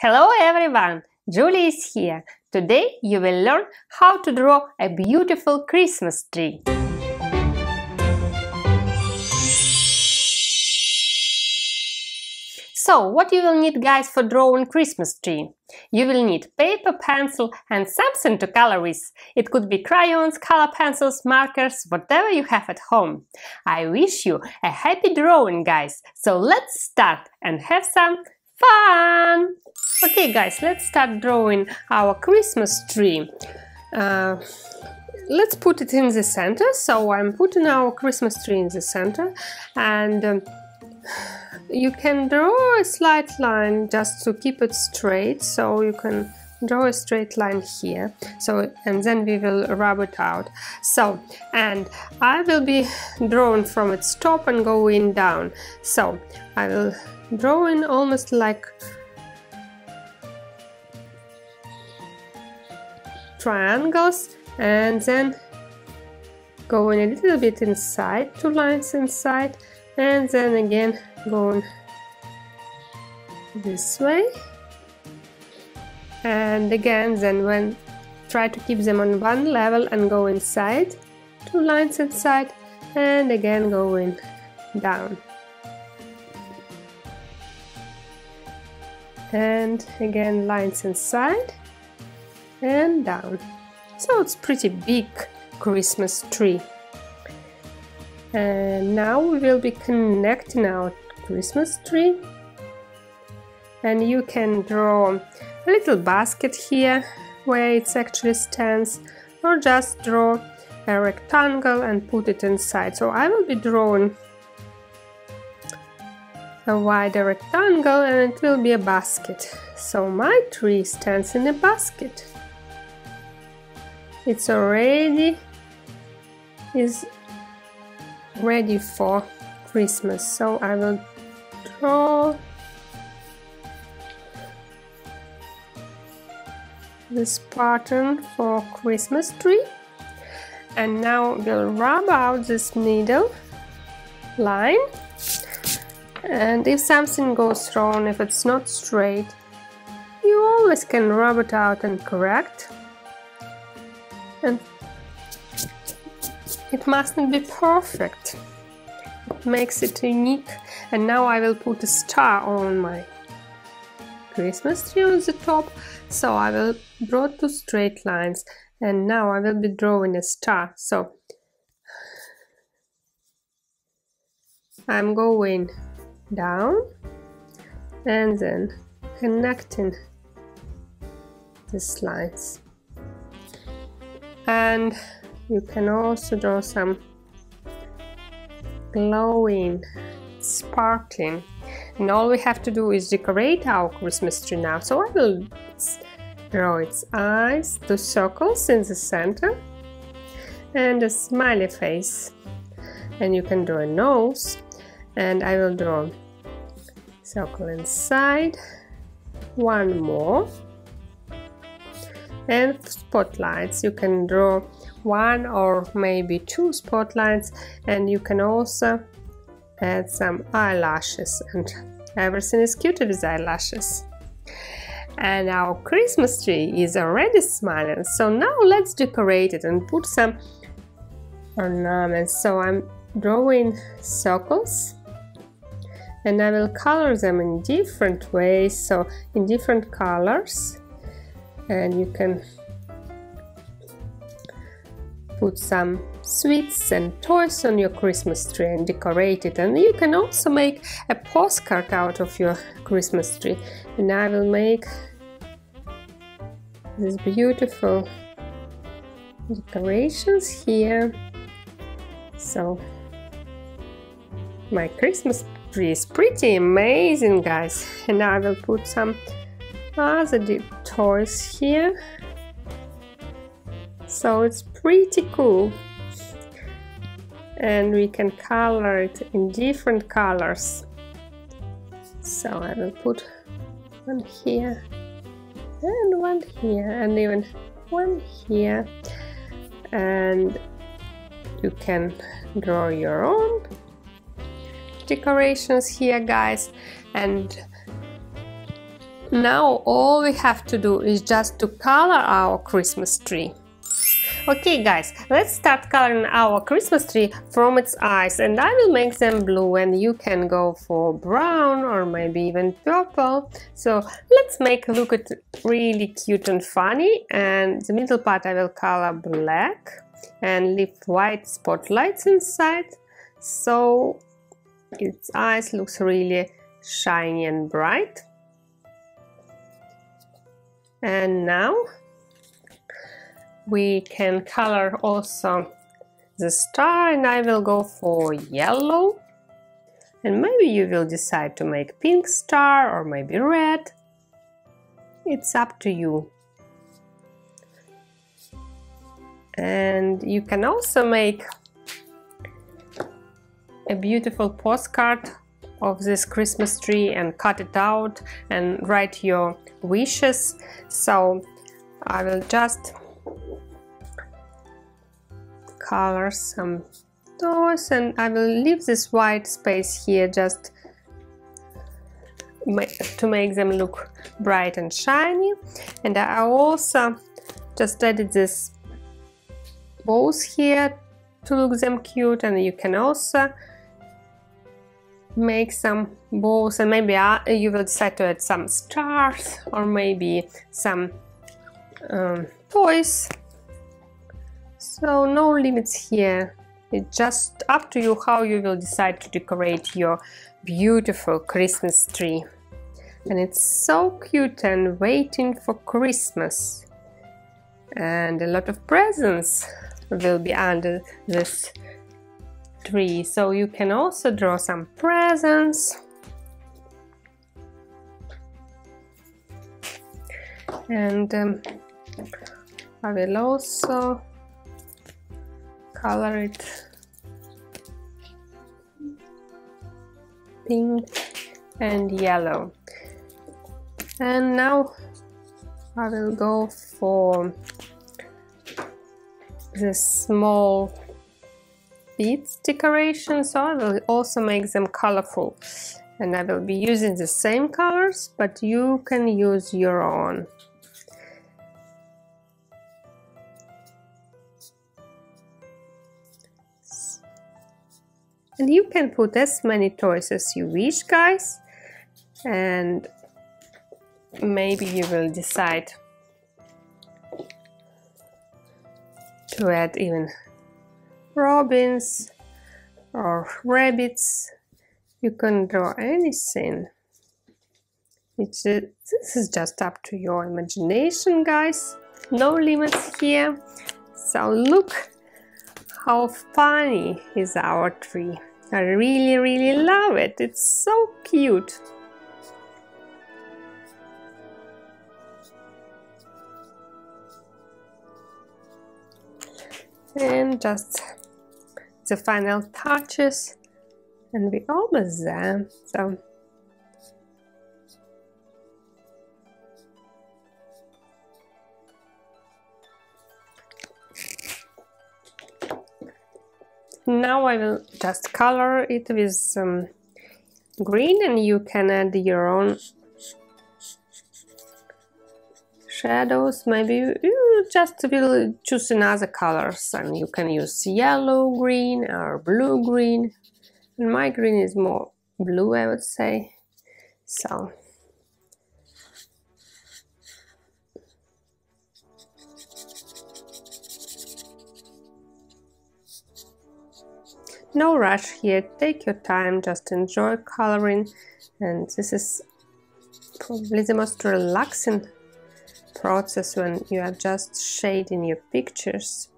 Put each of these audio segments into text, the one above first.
Hello everyone! Julie is here. Today you will learn how to draw a beautiful Christmas tree. So, what you will need, guys, for drawing Christmas tree? You will need paper, pencil and something to color with. It could be crayons, color pencils, markers, whatever you have at home. I wish you a happy drawing, guys. So let's start and have some fun! Okay, guys, let's start drawing our Christmas tree. Let's put it in the center. So I'm putting our Christmas tree in the center, and you can draw a slight line just to keep it straight. So you can draw a straight line here. And then we will rub it out. And I will be drawing from its top and going down. So I will draw in almost like triangles, and then going a little bit inside, 2 lines inside, and then again going this way, and again then try to keep them on one level and go inside, 2 lines inside, and again going down, and again lines inside and down. So it's pretty big Christmas tree. And now we will be connecting our Christmas tree, and you can draw a little basket here where it actually stands, or just draw a rectangle and put it inside. So I will be drawing a wider rectangle and it will be a basket. So my tree stands in a basket. It's ready for Christmas. So I will draw this pattern for Christmas tree, and now we'll rub out this middle line, and if something goes wrong, if it's not straight, you always can rub it out and correct. And it mustn't be perfect. It makes it unique. And now I will put a star on my Christmas tree on the top. So I will draw 2 straight lines, and now I will be drawing a star. So I'm going down and then connecting these lines. And you can also draw some glowing, sparkling, and all we have to do is decorate our Christmas tree now. So I will draw its eyes, 2 circles in the center, and a smiley face, and you can draw a nose, and I will draw a circle inside, 1 more. And spotlights, you can draw 1 or maybe 2 spotlights, and you can also add some eyelashes, and everything is cute with eyelashes. And our Christmas tree is already smiling, so now let's decorate it and put some ornaments. So I'm drawing circles, and I will color them in different ways, so in different colors. And you can put some sweets and toys on your Christmas tree and decorate it. And you can also make a postcard out of your Christmas tree. And I will make these beautiful decorations here. So my Christmas tree is pretty amazing, guys. And I will put some other toys here, so it's pretty cool, and we can color it in different colors. So I will put 1 here and 1 here and even 1 here, and you can draw your own decorations here, guys. And Now all we have to do is just to color our Christmas tree. Okay guys, let's start coloring our Christmas tree from its eyes, and I will make them blue and you can go for brown or maybe even purple. So let's make it look really cute and funny, and the middle part I will color black and leave white spotlights inside, so its eyes looks really shiny and bright. And now we can color also the star, and I will go for yellow, and maybe you will decide to make pink star or maybe red. It's up to you. And you can also make a beautiful postcard of this Christmas tree and cut it out and write your wishes. So I will just color some toys, and I will leave this white space here just to make them look bright and shiny. And I also just added this bows here to look them cute, and you can also make some bows, and maybe you will decide to add some stars or maybe some toys. So no limits here, it's just up to you how you will decide to decorate your beautiful Christmas tree. And it's so cute and waiting for Christmas, and a lot of presents will be under this tree, so you can also draw some presents. And I will also color it pink and yellow. And now I will go for the small beads decoration, so I will also make them colorful, and I will be using the same colors, but you can use your own. And you can put as many toys as you wish, guys, and maybe you will decide to add even robins or rabbits. You can draw anything. This is just up to your imagination, guys. No limits here. So look how funny is our tree. I really love it. It's so cute. And just the final touches, and we're almost there. So now I will just color it with some green, and you can add your own shadows. Maybe you just will choose another colors, and you can use yellow green or blue green, and my green is more blue, I would say. So no rush here, take your time, just enjoy coloring, and this is probably the most relaxing process when you are just shading your pictures.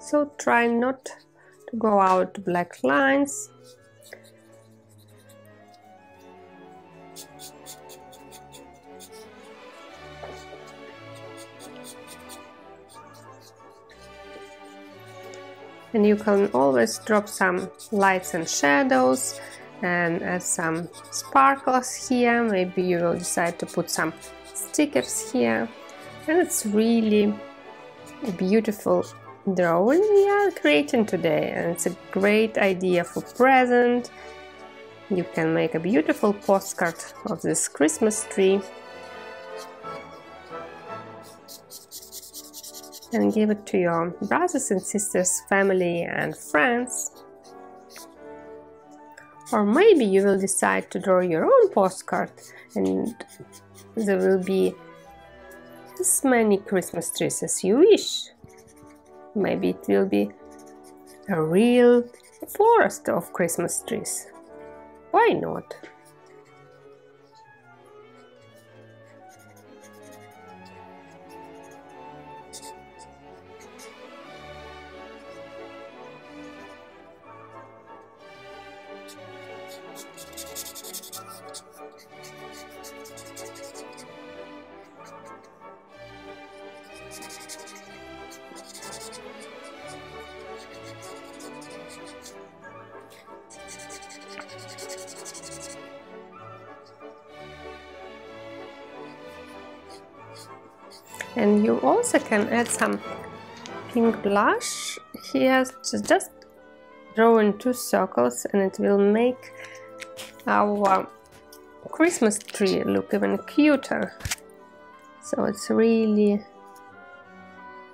So try not to go out black lines. And you can always drop some lights and shadows and add some sparkles here. Maybe you will decide to put some stickers here. And it's really a beautiful drawing we are creating today, and it's a great idea for present. You can make a beautiful postcard of this Christmas tree and give it to your brothers and sisters, family and friends. Or maybe you will decide to draw your own postcard and there will be as many Christmas trees as you wish. Maybe it will be a real forest of Christmas trees. Why not? And you also can add some pink blush here, just draw in 2 circles and it will make our Christmas tree look even cuter. So it's really,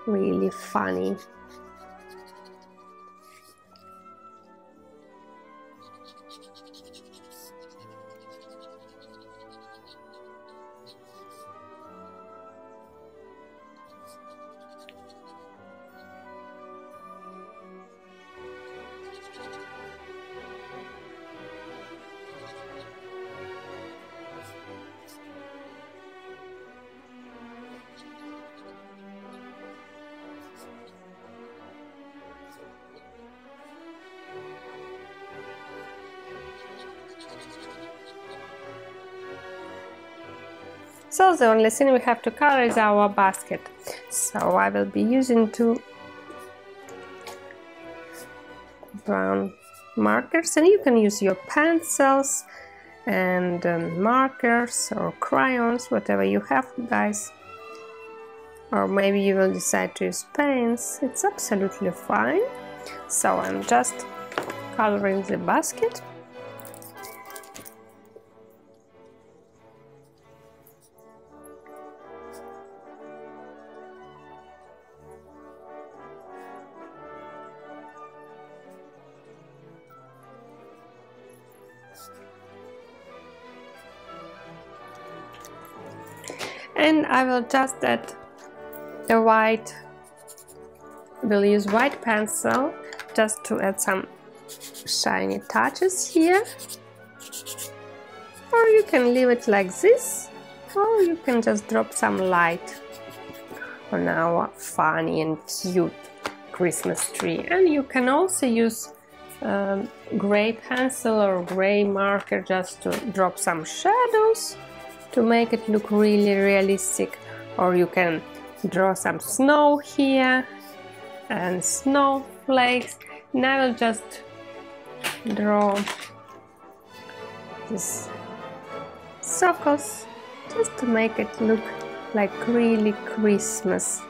really funny. So the only thing we have to color is our basket. So I will be using 2 brown markers, and you can use your pencils and markers or crayons, whatever you have, guys. Or maybe you will decide to use paints. It's absolutely fine. So I'm just coloring the basket. And I will just add the white, we'll use white pencil just to add some shiny touches here. Or you can leave it like this, or you can just drop some light on our funny and cute Christmas tree. And you can also use gray pencil or gray marker just to drop some shadows to make it look really realistic. Or you can draw some snow here and snowflakes, and I will just draw these circles just to make it look like really Christmas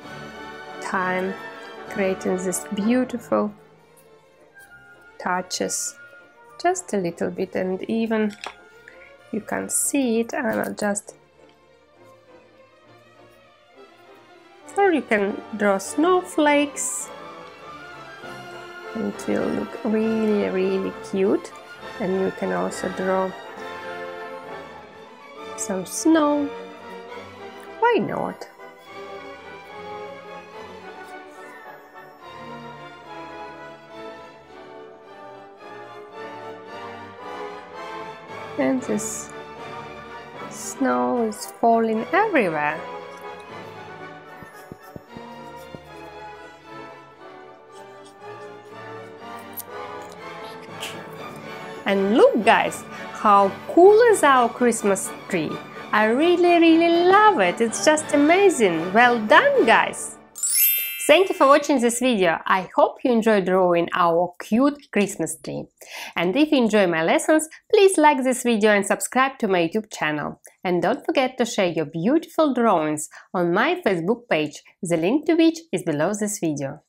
time, creating these beautiful touches just a little bit. And even you can see it, and I'll just, or you can draw snowflakes and it will look really, really cute. And you can also draw some snow. Why not? And this snow is falling everywhere. And look, guys, how cool is our Christmas tree! I really, really love it. It's just amazing. Well done, guys! Thank you for watching this video. I hope you enjoyed drawing our cute Christmas tree. And if you enjoy my lessons, please like this video and subscribe to my YouTube channel. And don't forget to share your beautiful drawings on my Facebook page, the link to which is below this video.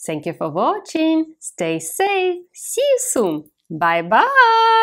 Thank you for watching. Stay safe. See you soon. Bye bye.